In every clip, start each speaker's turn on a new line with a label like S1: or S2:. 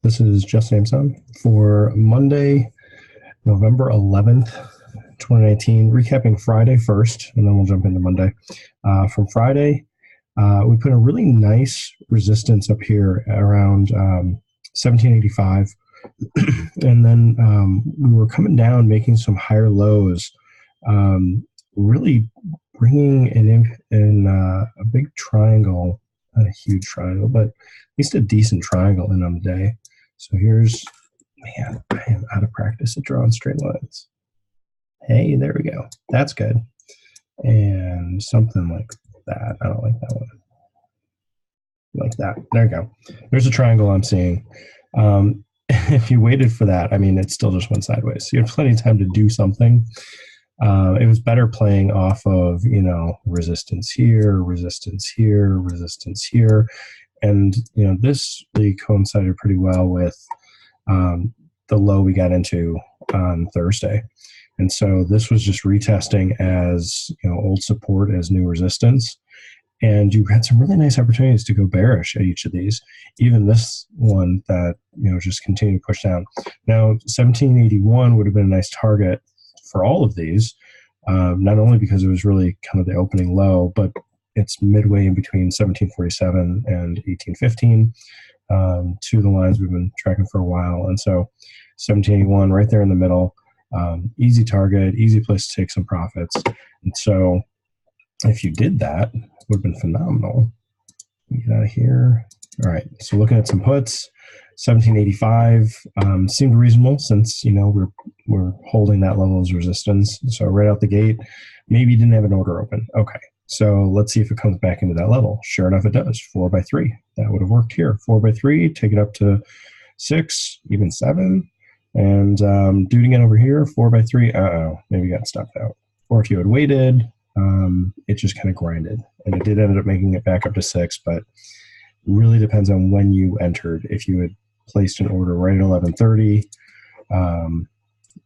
S1: This is Just AMZN for Monday, November 11th, 2019. Recapping Friday first, and then we'll jump into Monday. From Friday, we put a really nice resistance up here around 1785. And then we were coming down, making some higher lows, really bringing in a big triangle, not a huge triangle, but at least a decent triangle in on the day. So here's, man, I am out of practice at drawing straight lines. Hey, there we go. That's good. And something like that. I don't like that one. Like that. There you go. There's a triangle I'm seeing. If you waited for that, I mean, it still just went sideways. So you have plenty of time to do something. It was better playing off of, resistance here, resistance here, resistance here. And, this really coincided pretty well with the low we got into on Thursday. And so this was just retesting as, old support as new resistance. And you had some really nice opportunities to go bearish at each of these. Even this one that, just continued to push down. Now, 1781 would have been a nice target for all of these, not only because it was really kind of the opening low, but it's midway in between 1747 and 1815, two of the lines we've been tracking for a while. And so 1781 right there in the middle, easy target, easy place to take some profits. And so if you did that, it would have been phenomenal. Get out of here. All right, so looking at some puts, 1785 seemed reasonable since, we're holding that level as resistance. So right out the gate, maybe you didn't have an order open. Okay, so let's see if it comes back into that level. Sure enough, it does. 4 by 3. That would have worked here. 4 by 3, take it up to 6, even 7. And do it again over here, 4 by 3. Maybe you got stopped out. Or if you had waited, it just kind of grinded. And it did end up making it back up to 6, but really depends on when you entered. If you had placed an order right at 11:30,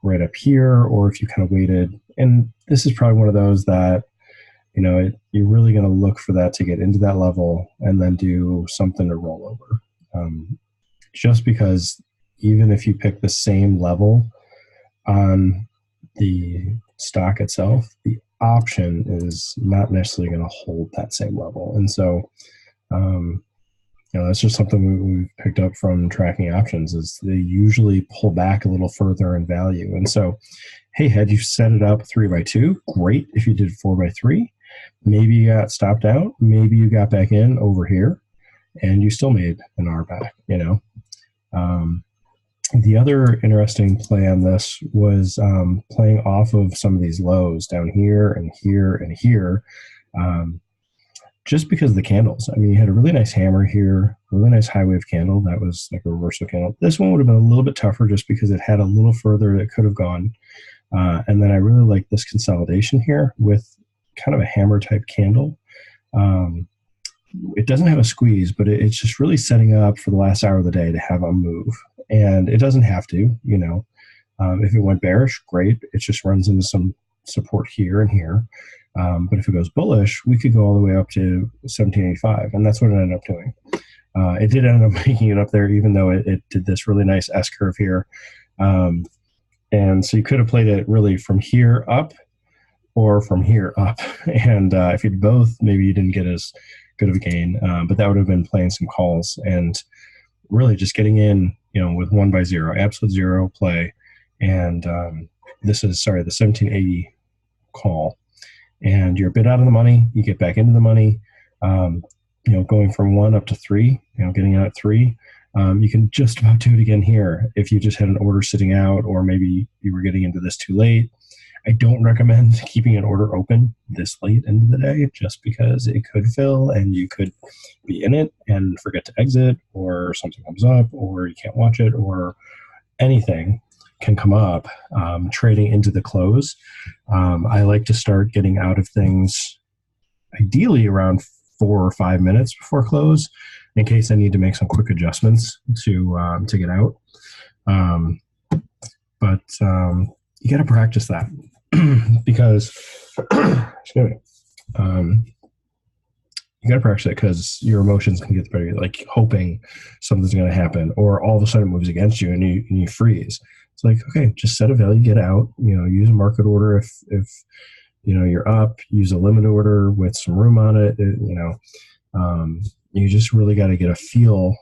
S1: right up here, or if you kind of waited. And this is probably one of those that, you're really going to look for that to get into that level and then do something to roll over. Just because even if you pick the same level on the stock itself, the option is not necessarily going to hold that same level. And so, that's just something we've picked up from tracking options is they usually pull back a little further in value. And so, hey, had you set it up 3 by 2, great. If you did 4 by 3, maybe you got stopped out. Maybe you got back in over here and you still made an R back, The other interesting play on this was playing off of some of these lows down here and here and here. Just because of the candles. I mean, you had a really nice hammer here, a really nice high wave candle. That was like a reversal candle. This one would have been a little bit tougher just because it had a little further it could have gone. And then I really like this consolidation here with kind of a hammer type candle. It doesn't have a squeeze, but it's just really setting up for the last hour of the day to have a move. And it doesn't have to, if it went bearish, great. It just runs into some support here and here. But if it goes bullish, we could go all the way up to 1785, and that's what it ended up doing. It did end up making it up there, even though it did this really nice S-curve here. And so you could have played it really from here up or from here up. And if you did both, maybe you didn't get as good of a gain, but that would have been playing some calls and really just getting in, with 1 by 0, absolute 0 play. And this is, the 1780 call. And you're a bit out of the money, you get back into the money, going from 1 up to 3, getting out at 3. You can just about do it again here if you just had an order sitting out, or maybe you were getting into this too late. I don't recommend keeping an order open this late into the day just because it could fill and you could be in it and forget to exit, or something comes up, or you can't watch it, or anything can come up trading into the close. I like to start getting out of things ideally around 4 or 5 minutes before close in case I need to make some quick adjustments to get out. But you got to practice that because excuse me, you got to practice it because your emotions can get the better. Like hoping something's going to happen, or all of a sudden it moves against you and you freeze. It's like, okay, just set a value, get out. Use a market order if you're up. Use a limit order with some room on it. You just really got to get a feel.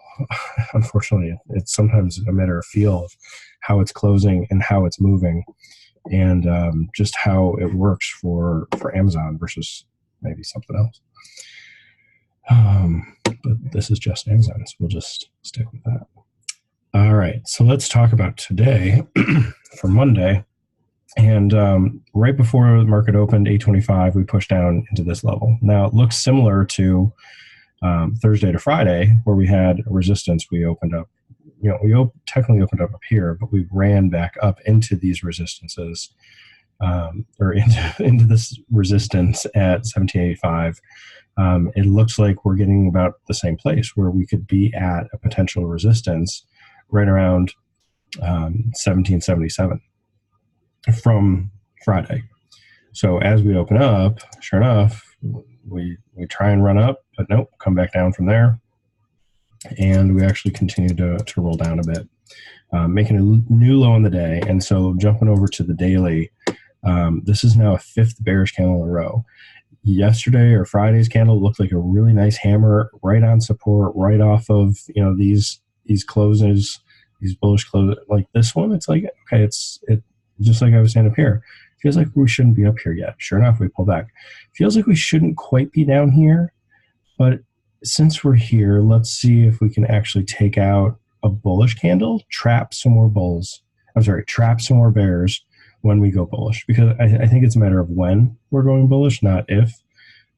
S1: Unfortunately, it's sometimes a matter of feel of how it's closing and how it's moving, and just how it works for AMZN versus maybe something else. But this is just AMZN, so we'll just stick with that. All right, so let's talk about today for Monday. And right before the market opened, 825, we pushed down into this level. Now it looks similar to Thursday to Friday, where we had resistance. We opened up, technically opened up here, but we ran back up into these resistances, or into this resistance at 1785. It looks like we're getting about the same place where we could be at a potential resistance right around 1777 from Friday. So as we open up, sure enough, we try and run up, but nope, come back down from there. And we actually continue to roll down a bit, making a new low in the day. And so jumping over to the daily, this is now a fifth bearish candle in a row. Yesterday or Friday's candle looked like a really nice hammer right on support, right off of these closes, these bullish closes. Like this one, it's like, okay, it just like I was saying up here, feels like we shouldn't be up here yet. Sure enough, we pull back. Feels like we shouldn't quite be down here, but since we're here, let's see if we can actually take out a bullish candle, trap some more bears when we go bullish, because I think it's a matter of when we're going bullish, not if.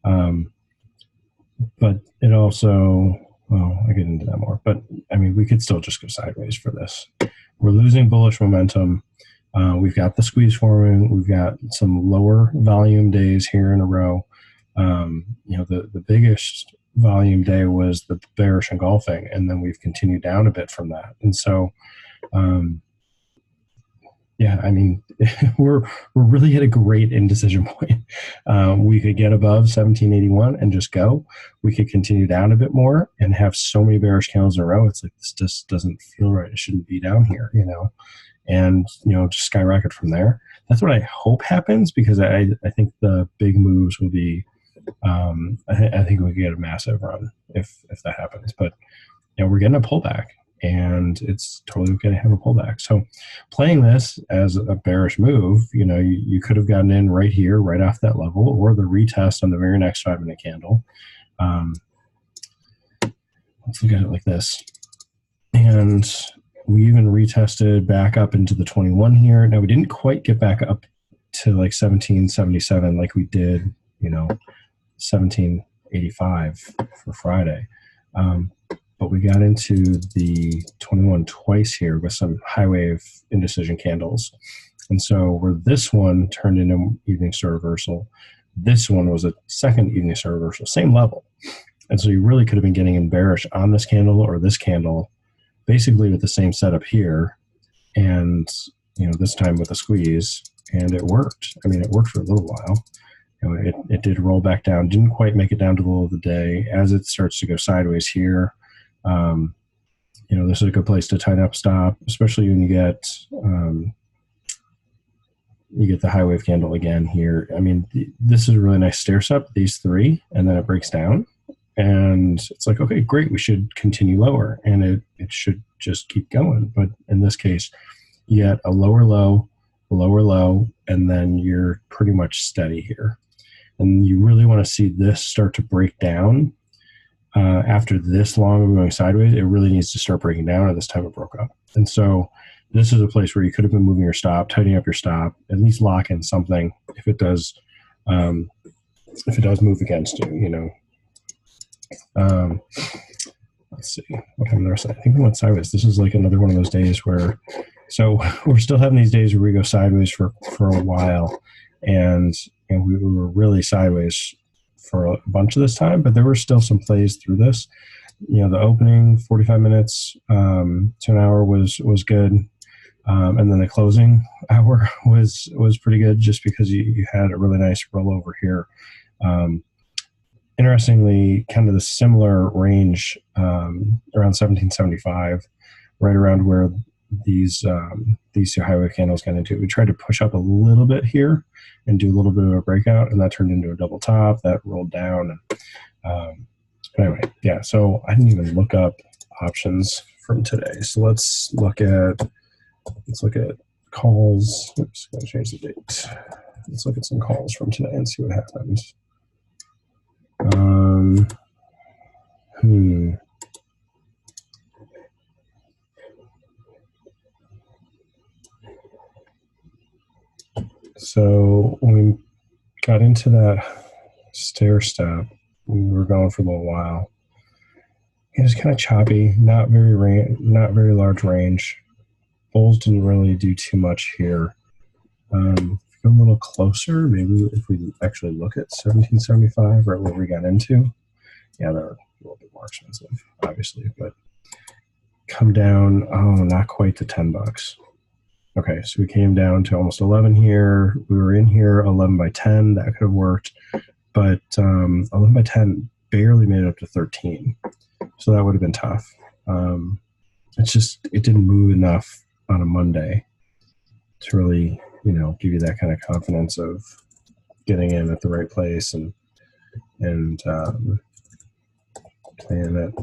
S1: But it also, well, I'll get into that more, but I mean, we could still just go sideways for this. We're losing bullish momentum. We've got the squeeze forming. We've got some lower volume days here in a row. The biggest volume day was the bearish engulfing, and then we've continued down a bit from that. And so, yeah, I mean, we're really at a great indecision point. We could get above 1781 and just go. We could continue down a bit more and have so many bearish candles in a row. It's like, this just doesn't feel right. It shouldn't be down here, and just skyrocket from there. That's what I hope happens, because I think the big moves will be, I think we get a massive run if that happens. But we're getting a pullback, and it's totally okay to have a pullback. So playing this as a bearish move, you could have gotten in right here, right off that level, or the retest on the very next 5-minute candle. Let's look at it like this. And we even retested back up into the 21 here. Now, we didn't quite get back up to like 1777 like we did, 1785 for Friday. But we got into the 21 twice here with some high wave indecision candles. And so where this one turned into evening star reversal, this one was a second evening star reversal, same level. And so you really could have been getting in bearish on this candle or this candle, basically with the same setup here, and this time with a squeeze, and it worked. I mean, it worked for a little while. It did roll back down, didn't quite make it down to the low of the day. As it starts to go sideways here, this is a good place to tighten up stop, especially when you get the high wave candle again here. I mean, this is a really nice stair step, these three, and then it breaks down. And it's like, okay, great, we should continue lower, and it should just keep going. But in this case, you get a lower low, and then you're pretty much steady here. And you really want to see this start to break down. After this long of going sideways, it really needs to start breaking down, and this time it broke up. And so this is a place where you could have been moving your stop, tightening up your stop, at least lock in something if it does move against you, let's see what happened the rest of that. I think we went sideways. This is like another one of those days where, so we're still having these days where we go sideways for a while, and we were really sideways for a bunch of this time, but there were still some plays through this. The opening 45 minutes to an hour was good, and then the closing hour was pretty good, just because you had a really nice rollover here. interestingly, kind of the similar range around 1775, right around where these two highway candles got into. We tried to push up a little bit here and do a little bit of a breakout, and that turned into a double top that rolled down. But anyway, yeah. So I didn't even look up options from today. So let's look at calls. Oops, gotta change the date. Let's look at some calls from today and see what happened. So when we got into that stair step, we were going for a little while. It was kind of choppy, not very large range. Bulls didn't really do too much here. If we go a little closer, maybe if we actually look at 1775, right where we got into, yeah, they're a little bit more expensive, obviously, but come down, not quite to $10. Okay, so we came down to almost 11 here. We were in here 11 by 10. That could have worked, but 11 by 10 barely made it up to 13. So that would have been tough. It didn't move enough on a Monday to really, give you that kind of confidence of getting in at the right place and playing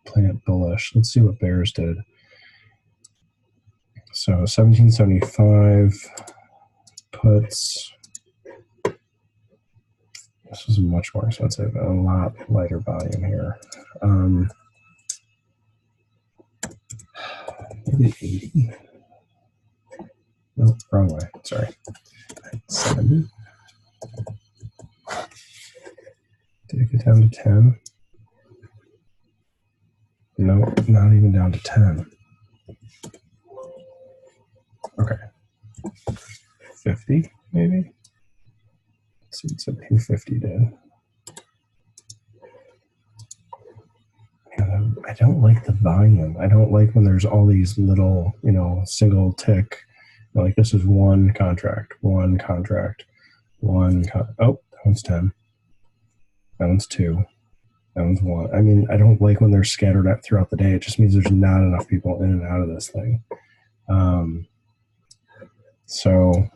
S1: it bullish. Let's see what bears did. So 1775 puts. This was much more expensive, a lot lighter volume here. Maybe 80. No, wrong way. Sorry. 70. Did it get down to 10? No, not even down to 10. Okay. 50, maybe? Let's see what 1750 did. I don't like the volume. I don't like when there's all these little, single tick. Like this is one contract. Oh, that one's 10. That one's 2. That one's 1. I mean, I don't like when they're scattered out throughout the day. It just means there's not enough people in and out of this thing. So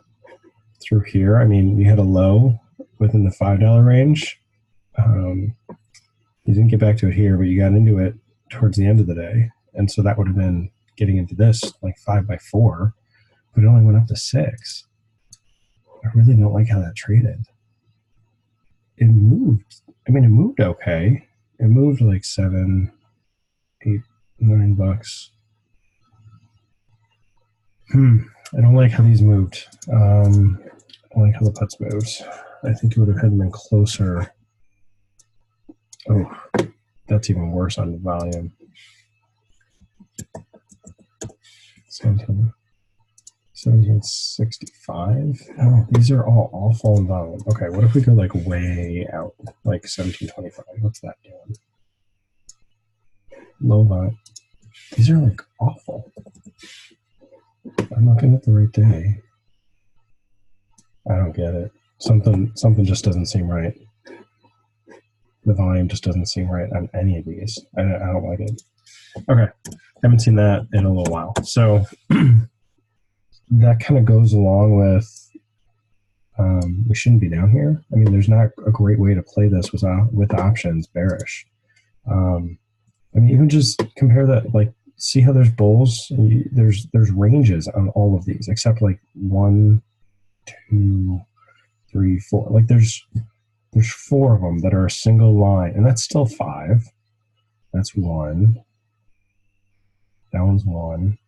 S1: through here, I mean, we had a low within the $5 range. You didn't get back to it here, but you got into it towards the end of the day. And so that would have been getting into this like 5 by 4, but it only went up to 6. I really don't like how that traded. It moved. I mean, it moved okay. It moved like $7, $8, $9. I don't like how these moved. I don't like how the puts moved. I think it would have had been closer. Oh, that's even worse on the volume. 1765. Oh, these are all awful in volume. Okay, what if we go like way out, like 1725? What's that doing? Low volume. These are like awful. I'm looking at the right day. I don't get it. Something just doesn't seem right. The volume just doesn't seem right on any of these. I don't like it. Okay, haven't seen that in a little while. So that kind of goes along with we shouldn't be down here. I mean, there's not a great way to play this with options bearish. I mean, even just compare that, like, see how there's bulls? There's ranges on all of these, except like 1, 2, 3, 4. Like there's 4 of them that are a single line, and that's still 5. That's 1. That one's 1.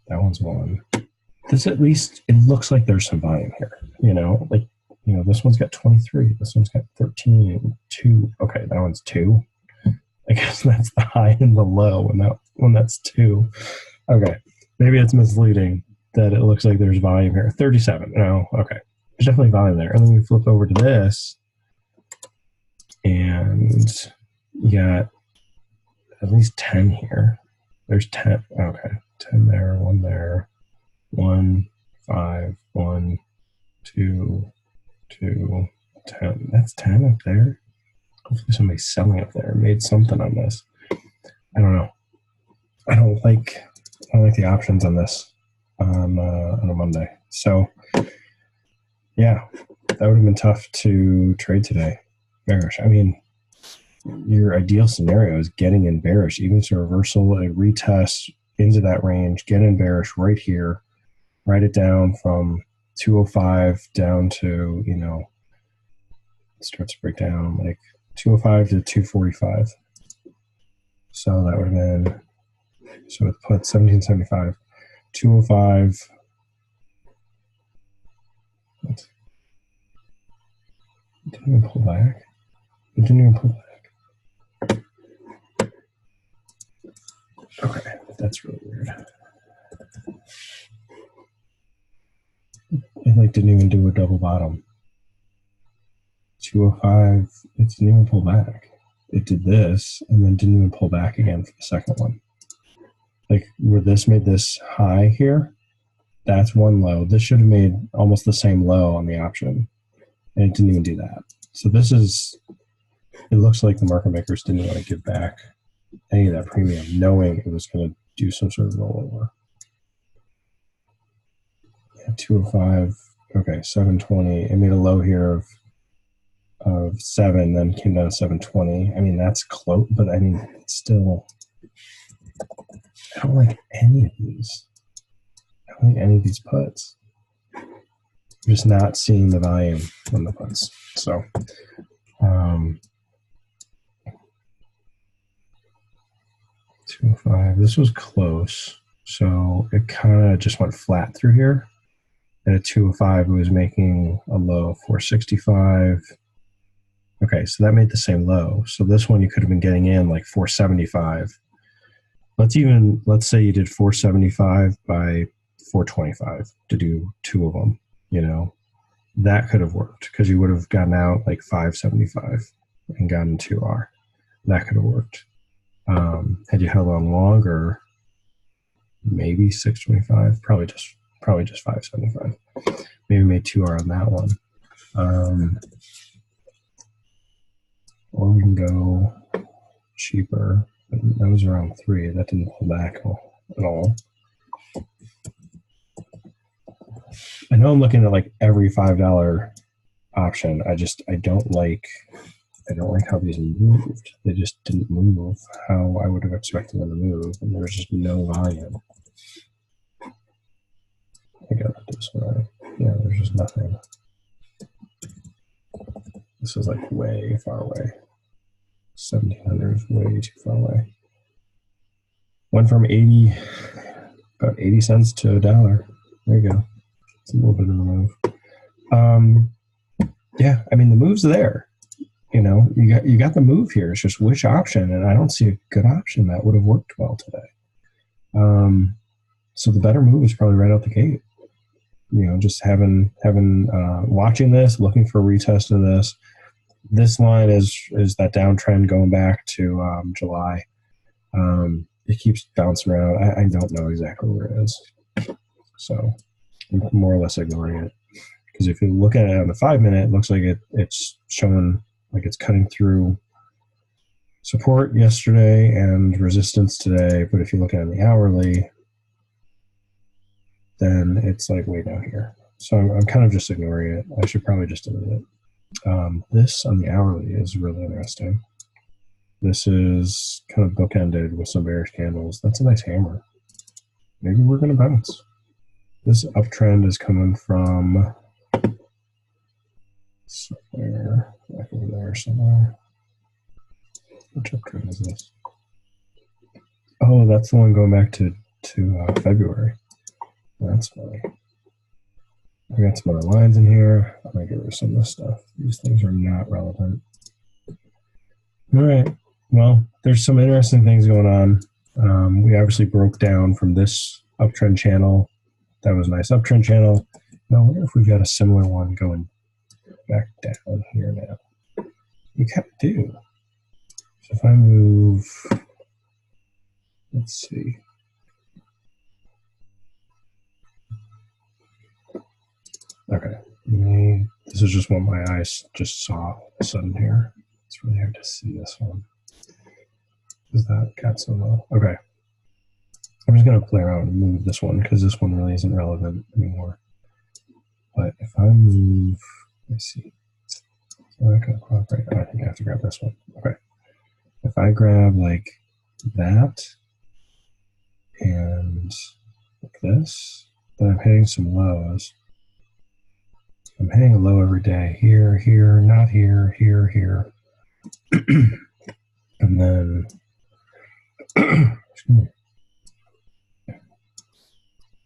S1: That one's 1. This, at least it looks like there's some volume here. This one's got 23. This one's got 13. 2. Okay, that one's 2. I guess that's the high and the low, and that one that's 2. Okay, maybe it's misleading that it looks like there's volume here. 37. No, okay, there's definitely volume there. And then we flip over to this, and you got at least 10 here. There's 10. Okay, 10 there, 1 there, 1, 5, 1, 2, 2, 10. That's 10 up there. Hopefully somebody's selling up there, made something on this. I don't know. I don't like the options on this on a Monday. So yeah, that would have been tough to trade today. Bearish. I mean, your ideal scenario is getting in bearish, even to reversal, a retest into that range, get in bearish right here, write it down from 205 down to, you know, it starts to break down like 205 to 245. So that would have been, so it put 1775, 205. What? It didn't even pull back. It didn't even pull back. Okay, that's really weird. It like didn't even do a double bottom. 205, it didn't even pull back. It did this and then didn't even pull back again for the second one. Like where this made this high here, that's one low. This should have made almost the same low on the option, and it didn't even do that. So this is, it looks like the market makers didn't want to give back any of that premium, knowing it was going to do some sort of rollover. Yeah, 205, okay, 720. It made a low here of 7, then came down to 720. I mean, that's close, but I mean, it's still, I don't like any of these. I don't like any of these puts. I'm just not seeing the volume on the puts. So, 205. This was close. So it kind of just went flat through here. And at 205, it was making a low of 465. Okay, so that made the same low. So this one you could have been getting in like 475. Let's say you did 475 by 425 to do two of them, you know, that could have worked because you would have gotten out like 575 and gotten 2R. That could have worked. Had you held on longer, maybe 625, probably just 575. Maybe made 2R on that one. Or we can go cheaper. That was around 3. That didn't pull back at all. I know I'm looking at like every $5 option. I don't like how these moved. They just didn't move how I would have expected them to move, and there was just no volume. I got it this way. Yeah, there's just nothing. This is like way far away. 1700 is way too far away. Went from about 80 cents to $1. There you go. It's a little bit of a move. Yeah, I mean the move's there. You know, you got the move here. It's just which option, and I don't see a good option that would have worked well today. So the better move is probably right out the gate. You know, just having watching this, looking for a retest of this. This line is that downtrend going back to July. It keeps bouncing around. I don't know exactly where it is, so I'm more or less ignoring it. Because if you look at it on the 5-minute, it looks like it's showing like it's cutting through support yesterday and resistance today. But if you look at it on the hourly, then it's like way down here. So I'm kind of just ignoring it. I should probably just delete it. This on the hourly is really interesting. This is kind of bookended with some bearish candles. That's a nice hammer. Maybe we're going to bounce. This uptrend is coming from somewhere back over there somewhere. Which uptrend is this? Oh, that's the one going back to February. That's funny. I got some other lines in here. I'm going to get rid of some of this stuff. These things are not relevant. All right. Well, there's some interesting things going on. We obviously broke down from this uptrend channel. That was a nice uptrend channel. Now, I wonder if we've got a similar one going back down here now. We kind of do. So if I move, let's see. Okay. This is just what my eyes just saw all of a sudden here. It's really hard to see this one. Is that got so low? Okay. I'm just going to play around and move this one because this one really isn't relevant anymore. But if I move, let me see. I'm not going to crop right now. I think I have to grab this one. Okay. If I grab like that and like this, then I'm hitting some lows. I'm hitting a low every day. Here, here, not here, here, here. And then, excuse me.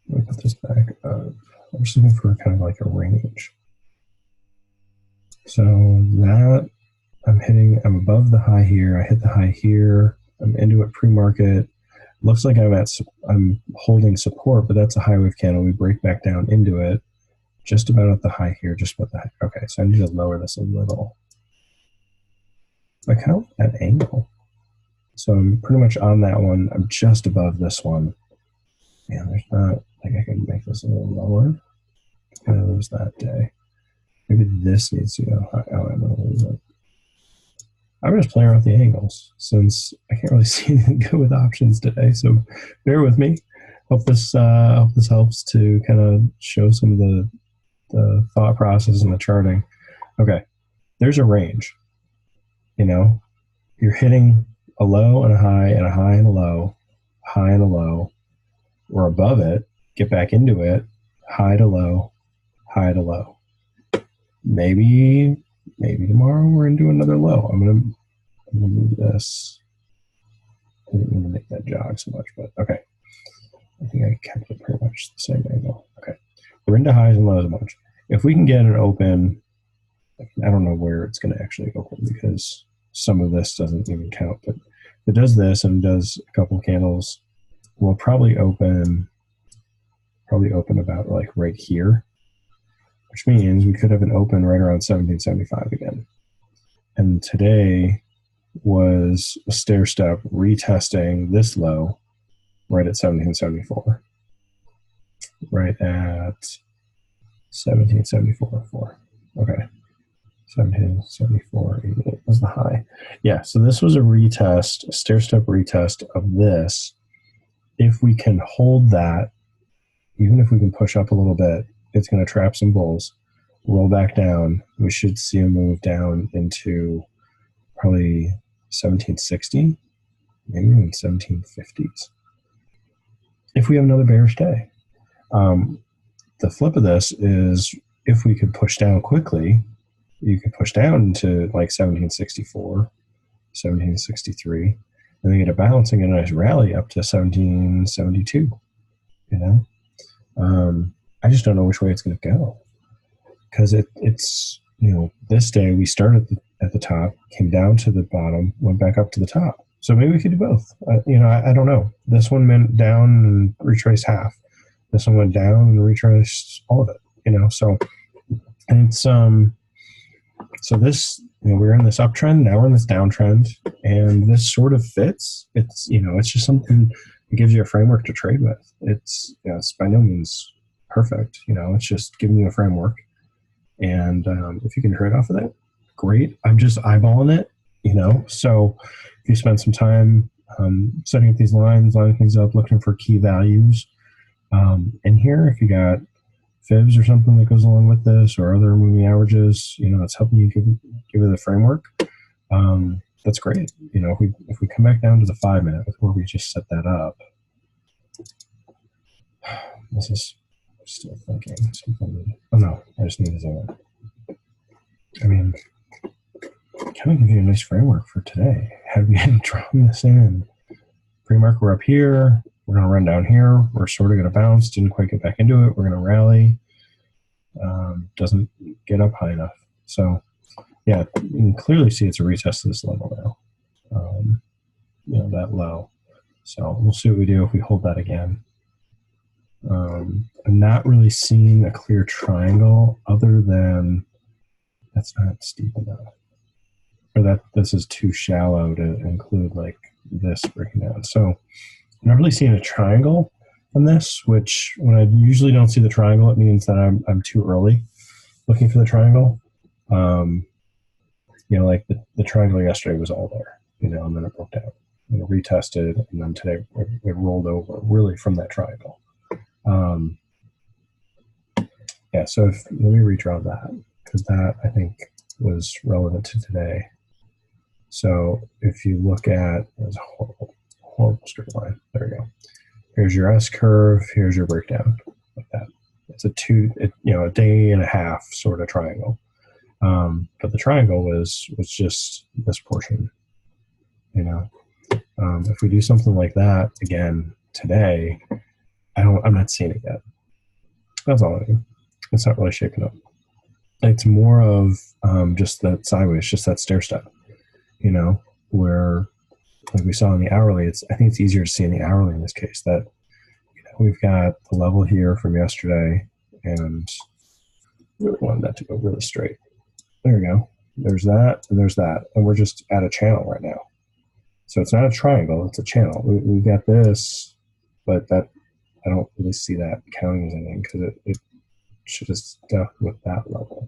S1: Let me put this back up. I'm just looking for kind of like a range. So that I'm above the high here. I hit the high here. I'm into it pre-market. Looks like I'm holding support, but that's a high wave candle. We break back down into it. Just about at the high here, just about the high. Okay, so I need to lower this a little. Like how at angle? So I'm pretty much on that one. I'm just above this one. Man, there's not, like I can make this a little lower. I'm gonna lose that day. Maybe this needs to go high. Oh, I'm gonna lose it. I'm just playing around with the angles since I can't really see anything good with options today. So bear with me. Hope this helps to kind of show some of the thought process and the charting. Okay, there's a range. You know, you're hitting a low and a high and a high and a low, high and a low. We're above it. Get back into it. High to low, high to low. Maybe tomorrow we're into another low. I'm gonna move this. I didn't mean to make that jog so much, but okay. I think I kept it pretty much the same angle. Okay, we're into highs and lows a bunch. If we can get an open, I don't know where it's going to actually open because some of this doesn't even count. But if it does this and does a couple candles, we'll probably open about like right here, which means we could have an open right around 1775 again. And today was a stair step retesting this low right at 1774, right at 1774.4. Okay, 1774.88 was the high. Yeah, so this was a retest, a stair step retest of this. If we can hold that, even if we can push up a little bit, it's going to trap some bulls, roll back down. We should see a move down into probably 1760, maybe even 1750s. If we have another bearish day. The flip of this is if we could push down quickly, you could push down to like 1764, 1763, and then get a bounce and get a nice rally up to 1772, you know? I just don't know which way it's going to go because it's, you know, this day we started at the top, came down to the bottom, went back up to the top. So maybe we could do both. You know, I don't know. This one went down and retraced half. This one went down and retraced all of it, you know? So, and it's, so this, you know, we're in this uptrend, now we're in this downtrend, and this sort of fits. It's, you know, it's just something that gives you a framework to trade with. It's, you know, it's by no means perfect, you know, it's just giving you a framework. And if you can trade off of that, great. I'm just eyeballing it, you know? So if you spend some time setting up these lines, lining things up, looking for key values, and here, if you got fibs or something that goes along with this or other moving averages, you know, it's helping you give it a framework. That's great. You know, if we come back down to the 5 minute with where we just set that up, this is still thinking something. Oh no, I just need to zoom in. I mean, kind of give you a nice framework for today. Have you been drawing this in? Pre-market, we're up here. We're going to run down here. We're sort of going to bounce. Didn't quite get back into it. We're going to rally. Doesn't get up high enough. So, yeah, you can clearly see it's a retest of this level now. You know, that low. So we'll see what we do if we hold that again. I'm not really seeing a clear triangle other than that's not steep enough. Or that this is too shallow to include like this breaking down. So I'm not really seeing a triangle on this, which when I usually don't see the triangle, it means that I'm too early looking for the triangle. like the triangle yesterday was all there, and then it broke down and it retested, and then today it rolled over really from that triangle. Yeah, so let me redraw that, because that I think was relevant to today. So if you look at, there's a horrible straight line. There we go. Here's your S curve. Here's your breakdown, like that. It's a day and a half sort of triangle. But the triangle was just this portion. If we do something like that again today, I'm not seeing it yet. That's all I mean. It's not really shaping up. It's more of just that sideways, just that stair step, where, like we saw in the hourly, I think it's easier to see in the hourly in this case that we've got the level here from yesterday, and really wanted that to go really straight. There we go. There's that, and there's that, and we're just at a channel right now. So it's not a triangle; it's a channel. We've got this, but that I don't really see that counting as anything, because it should have stuck with that level.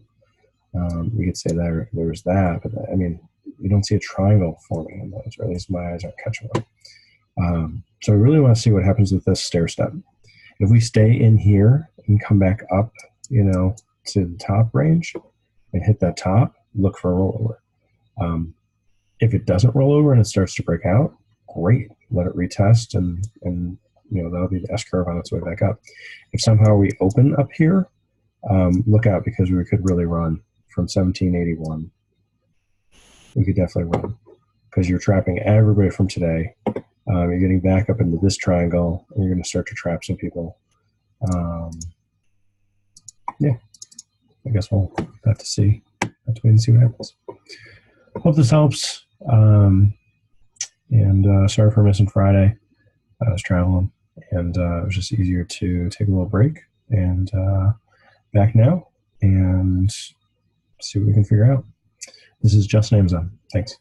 S1: We could say there's that, but I mean, you don't see a triangle forming in those, or at least my eyes aren't catching them. So I really want to see what happens with this stair step. If we stay in here and come back up, to the top range and hit that top, look for a rollover. If it doesn't roll over and it starts to break out, great. Let it retest, and that'll be the S curve on its way back up. If somehow we open up here, look out, because we could really run from 1781. We could definitely run, because you're trapping everybody from today. You're getting back up into this triangle, and you're going to start to trap some people. Yeah, I guess we'll have to see. Have to wait and see what happens. Hope this helps. And sorry for missing Friday. I was traveling, and it was just easier to take a little break, and back now and see what we can figure out. This is Just AMZN. Thanks.